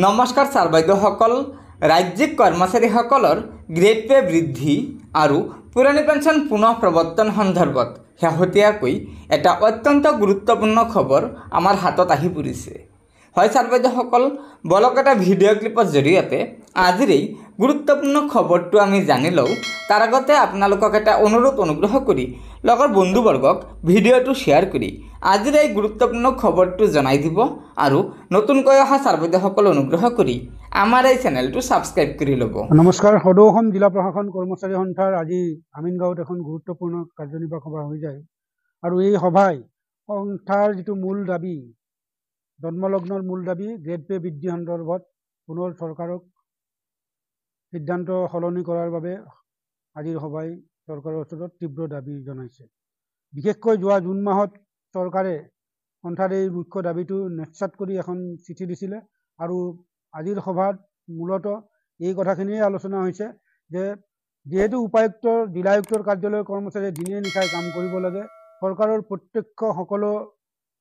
নমস্কাৰ ছাৰ বাইদেউসকল, ৰাজ্যিক কৰ্মচাৰীসকলৰ গ্ৰেড পে বৃদ্ধি আৰু পুৰণি পেঞ্চন পুনৰ প্ৰৱৰ্তন সন্দৰ্ভত শেহতীয়াকৈ এটা অত্যন্ত গুৰুত্বপূৰ্ণ খবৰ আমাৰ হাতত আহি পৰিছে। হয় ছাৰ বাইদেউসকল, বলক এটা ভিডিঅ' ক্লিপৰ জৰিয়তে আজিৰ এই গুৰুত্বপূৰ্ণ খবৰটো আমি জানি লওঁ। তাৰ আগতে আপোনালোকক এটা অনুগ্ৰহ কৰি লগৰ বন্ধুবৰ্গক ভিডিঅ'টো শ্বেয়াৰ কৰি আজিৰ এই গুৰুত্বপূৰ্ণ খবৰটো জনাই দিব আৰু নতুনকৈ অহা ছাৰ বাইদেউসকল অনুগ্ৰহ কৰি আমাৰ এই চেনেলটো ছাবস্ক্ৰাইব কৰি ল'ব। নমস্কাৰ। সদৌ অসম জিলা প্ৰশাসন কৰ্মচাৰী সন্থাৰ আজি আমিনগাঁৱত এখন গুৰুত্বপূৰ্ণ কাৰ্যনিৰ্বাহক সভা হৈ যায় আৰু এই সভাই সন্থাৰ যিটো মূল দাবী, জন্মলগ্নৰ মূল দাবী গ্ৰেড পে বৃদ্ধি সন্দৰ্ভত পুনৰ চৰকাৰক সিদ্ধান্ত সলনি কৰাৰ বাবে আজিৰ সভাই চৰকাৰৰ ওচৰত তীব্ৰ দাবী জনাইছে। বিশেষকৈ যোৱা জুন মাহত চৰকাৰে সন্থাৰ এই মুখ্য দাবীটো নিশ্চিত কৰি এখন চিঠি দিছিলে আৰু আজিৰ সভাত মূলত এই কথাখিনিয়ে আলোচনা হৈছে যে যিহেতু উপায়ুক্তৰ জিলায়ুক্তৰ কাৰ্যালয়ৰ কৰ্মচাৰীয়ে দিনে নিশাই কাম কৰিব লাগে, চৰকাৰৰ প্ৰত্যক্ষ সকলো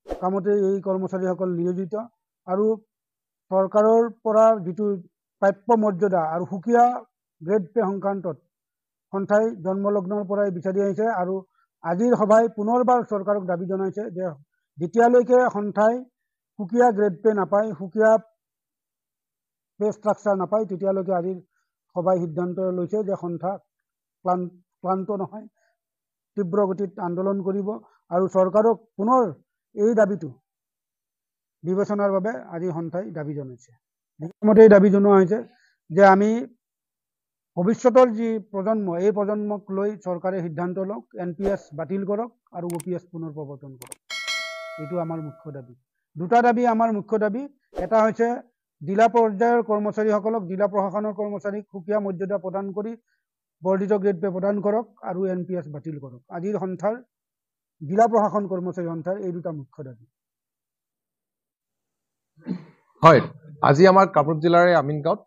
কামতে এই কৰ্মচাৰীসকল নিয়োজিত আৰু চৰকাৰৰ পৰা যিটো প্ৰাপ্য মৰ্যাদা আৰু সুকীয়া গ্ৰেড পে সংক্ৰান্তত সন্থাই জন্মলগ্নৰ পৰাই বিচাৰি আহিছে আৰু আজিৰ সভাই পুনৰবাৰ চৰকাৰক দাবী জনাইছে যে যেতিয়ালৈকে সন্থাই সুকীয়া গ্ৰেড পে নাপায়, সুকীয়া পে ষ্ট্ৰাকচাৰ নাপায়, তেতিয়ালৈকে আজিৰ সভাই সিদ্ধান্ত লৈছে যে সন্থা ক্লান্ত নহয়, তীব্ৰ গতিত আন্দোলন কৰিব আৰু চৰকাৰক পুনৰ এই দাবীটো বিবেচনাৰ বাবে আজি সন্থাই দাবী জনাইছে। মতে এই দাবী জনোৱা হৈছে যে আমি ভৱিষ্যতৰ যি প্ৰজন্ম, এই প্ৰজন্মক লৈ চৰকাৰে সিদ্ধান্ত লওক, NPS বাতিল কৰক আৰু OPS পুনৰ প্ৰৱৰ্তন কৰক। এইটো আমাৰ মুখ্য দাবী। দুটা দাবী আমাৰ মুখ্য দাবী। এটা হৈছে জিলা পৰ্যায়ৰ কৰ্মচাৰীসকলক, জিলা প্ৰশাসনৰ কৰ্মচাৰীক সুকীয়া মৰ্যাদা প্ৰদান কৰি বৰ্ধিত গ্ৰেড পে প্ৰদান কৰক আৰু NPS বাতিল কৰক। আজিৰ সন্থাৰ জিলা প্ৰশাসন কৰ্মচাৰী সন্থাৰ এই দুটা মুখ্য দাবী। হয়, আজি আমাৰ কামৰূপ জিলাৰ আমিনগাঁৱত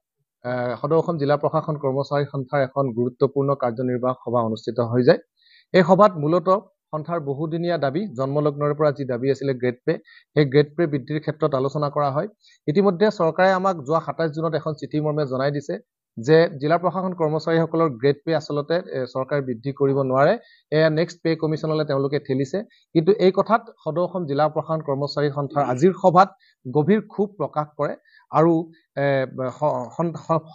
সদৌ অসম জিলা প্ৰশাসন কৰ্মচাৰী সন্থাৰ এখন গুৰুত্বপূৰ্ণ কাৰ্যনিৰ্বাহক সভা অনুষ্ঠিত হৈ যায়। এই সভাত মূলত সন্থাৰ বহুদিনীয়া দাবী, জন্মলগ্নৰ পৰা যি দাবী আছিলে গ্ৰেড পে, সেই গ্ৰেড পে বৃদ্ধিৰ ক্ষেত্ৰত আলোচনা কৰা হয়। ইতিমধ্যে চৰকাৰে আমাক যোৱা 27 জুনত এখন চিঠি মৰ্মে জনাই দিছে যে জিলা প্ৰশাসন কৰ্মচাৰীসকলৰ গ্ৰেড পে আচলতে চৰকাৰে বৃদ্ধি কৰিব নোৱাৰে, এয়া নেক্সট পে কমিশ্যনলৈ তেওঁলোকে ঠেলিছে। কিন্তু এই কথাত সদৌ অসম জিলা প্ৰশাসন কৰ্মচাৰী সন্থাৰ আজিৰ সভাত গভীৰ ক্ষোভ প্ৰকাশ কৰে আৰু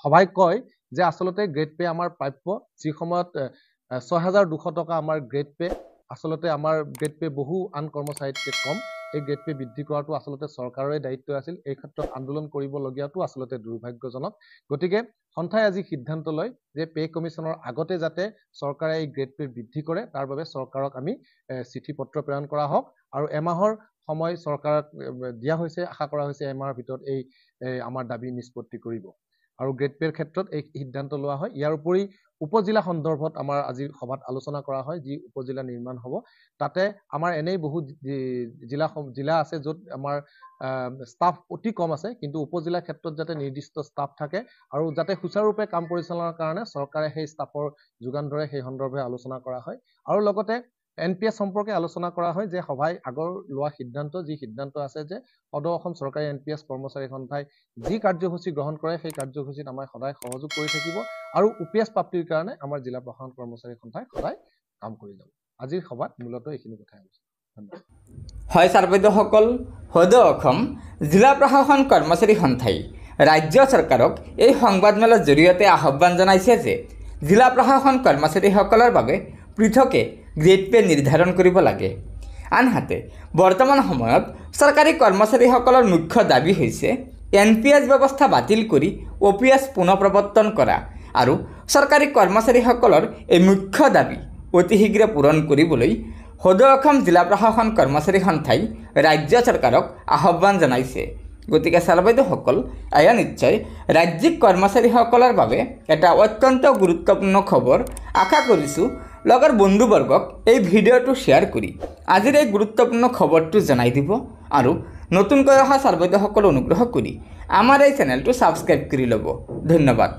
সভাই কয় যে আচলতে গ্ৰেড পে আমাৰ প্ৰাপ্য, যি সময়ত ৬,২০০ টকা আমাৰ গ্ৰেড পে, আচলতে আমাৰ গ্ৰেড পে বহু আন কৰ্মচাৰীতকৈ কম। এই গ্ৰেড পে বৃদ্ধি কৰাটো আচলতে চৰকাৰৰে দায়িত্ব আছিল। এই ক্ষেত্ৰত আন্দোলন কৰিবলগীয়াটো আচলতে দুৰ্ভাগ্যজনক। গতিকে সন্থাই আজি সিদ্ধান্ত লয় যে পে কমিশ্যনৰ আগতে যাতে চৰকাৰে এই গ্ৰেড পে বৃদ্ধি কৰে, তাৰ বাবে চৰকাৰক আমি চিঠি পত্ৰ প্ৰেৰণ কৰা হওক আৰু এমাহৰ সময় চৰকাৰক দিয়া হৈছে। আশা কৰা হৈছে এমাহৰ ভিতৰত এই আমাৰ দাবী নিষ্পত্তি কৰিব আৰু গ্ৰেড পেৰ ক্ষেত্ৰত এই সিদ্ধান্ত লোৱা হয়। ইয়াৰ উপৰি উপজিলা সন্দৰ্ভত আমাৰ আজিৰ সভাত আলোচনা কৰা হয়। যি উপজিলা নিৰ্মাণ হ'ব, তাতে আমাৰ এনেই বহু জিলা আছে য'ত আমাৰ ষ্টাফ অতি কম আছে, কিন্তু উপজিলাৰ ক্ষেত্ৰত যাতে নিৰ্দিষ্ট ষ্টাফ থাকে আৰু যাতে সুচাৰুৰূপে কাম পৰিচালনাৰ কাৰণে চৰকাৰে সেই ষ্টাফৰ যোগান ধৰে, সেই সন্দৰ্ভে আলোচনা কৰা হয়। আৰু লগতে NPS সম্পৰ্কে আলোচনা কৰা হয় যে সভাই আগৰ লোৱা সিদ্ধান্ত, যি সিদ্ধান্ত আছে যে সদৌ অসম চৰকাৰী NPS কৰ্মচাৰী সন্থাই যি কাৰ্যসূচী গ্ৰহণ কৰে সেই কাৰ্যসূচীত আমাৰ সদায় সহযোগ কৰি থাকিব আৰু OPS প্ৰাপ্তিৰ কাৰণে আমাৰ জিলা প্ৰশাসন কৰ্মচাৰী সন্থাই সদায় কাম কৰি যাব। আজিৰ সভাত মূলত এইখিনি কথাই আলোচনা। ধন্যবাদ। হয় ছাৰ বাইদেউসকল, সদৌ অসম জিলা প্ৰশাসন কৰ্মচাৰী সন্থাই ৰাজ্য চৰকাৰক এই সংবাদমেলৰ জৰিয়তে আহ্বান জনাইছে যে জিলা প্ৰশাসন কৰ্মচাৰীসকলৰ বাবে পৃথকে গ্ৰেড পে নিৰ্ধাৰণ কৰিব লাগে। আনহাতে বৰ্তমান সময়ত চৰকাৰী কৰ্মচাৰীসকলৰ মুখ্য দাবী হৈছে NPS ব্যৱস্থা বাতিল কৰি OPS পুনৰ প্ৰৱৰ্তন কৰা আৰু চৰকাৰী কৰ্মচাৰীসকলৰ এই মুখ্য দাবী অতি শীঘ্ৰে পূৰণ কৰিবলৈ সদৌ অসম জিলা প্ৰশাসন কৰ্মচাৰী সন্থাই ৰাজ্য চৰকাৰক আহ্বান জনাইছে। গতিকে ছাৰ বাইদেউসকল, এয়া নিশ্চয় ৰাজ্যিক কৰ্মচাৰীসকলৰ বাবে এটা অত্যন্ত গুৰুত্বপূৰ্ণ খবৰ। আশা কৰিছোঁ লগৰ বন্ধুবৰ্গক এই ভিডিঅ'টো শ্বেয়াৰ কৰি আজিৰ এই গুৰুত্বপূৰ্ণ খবৰটো জনাই দিব আৰু নতুনকৈ অহা ছাৰ বাইদেউসকল অনুগ্ৰহ কৰি আমাৰ এই চেনেলটো ছাবস্ক্ৰাইব কৰি ল'ব। ধন্যবাদ।